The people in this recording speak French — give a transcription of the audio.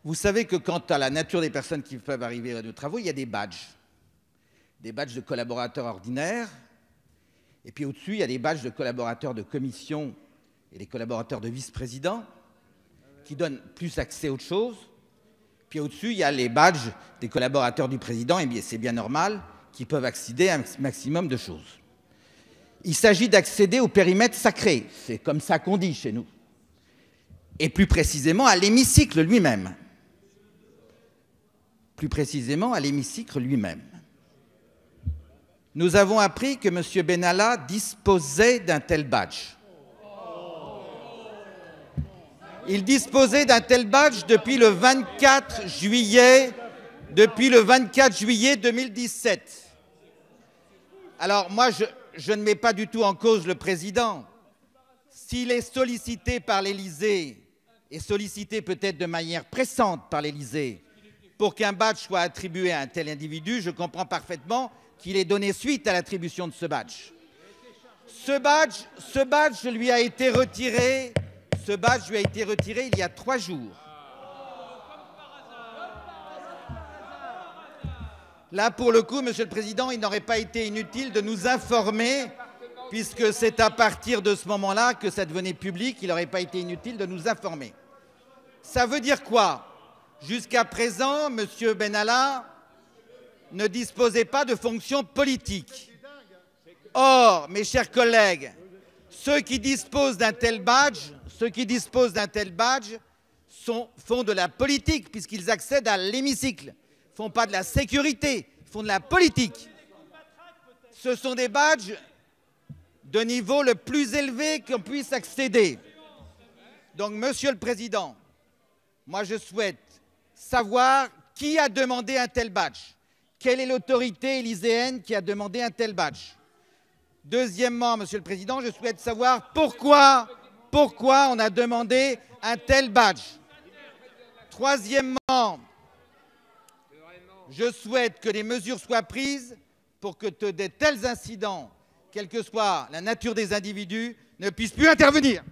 Vous savez que quant à la nature des personnes qui peuvent arriver à nos travaux, il y a des badges. Des badges de collaborateurs ordinaires. Et puis au-dessus, il y a des badges de collaborateurs de commission et des collaborateurs de vice-président qui donnent plus accès à autre chose. Puis au-dessus, il y a les badges des collaborateurs du président, et bien c'est bien normal, qui peuvent accéder à un maximum de choses. Il s'agit d'accéder au périmètre sacré, c'est comme ça qu'on dit chez nous. Et plus précisément à l'hémicycle lui-même. Plus précisément à l'hémicycle lui-même. Nous avons appris que M. Benalla disposait d'un tel badge. Il disposait d'un tel badge depuis le 24 juillet 2017. Alors moi, je ne mets pas du tout en cause le président. S'il est sollicité par l'Élysée, et sollicité peut-être de manière pressante par l'Élysée, pour qu'un badge soit attribué à un tel individu, je comprends parfaitement qu'il ait donné suite à l'attribution de ce badge. Ce badge lui a été retiré il y a 3 jours. Là, pour le coup, Monsieur le Président, il n'aurait pas été inutile de nous informer, puisque c'est à partir de ce moment-là que ça devenait public, il n'aurait pas été inutile de nous informer. Ça veut dire quoi? Jusqu'à présent, M. Benalla ne disposait pas de fonction politique. Or, mes chers collègues, ceux qui disposent d'un tel badge font de la politique, puisqu'ils accèdent à l'hémicycle. Ils ne font pas de la sécurité, ils font de la politique. Ce sont des badges de niveau le plus élevé qu'on puisse accéder. Donc, Monsieur le Président, moi je souhaite savoir qui a demandé un tel badge. Quelle est l'autorité élyséenne qui a demandé un tel badge? Deuxièmement, Monsieur le Président, je souhaite savoir pourquoi on a demandé un tel badge. Troisièmement, je souhaite que des mesures soient prises pour que de tels incidents, quelle que soit la nature des individus, ne puissent plus intervenir.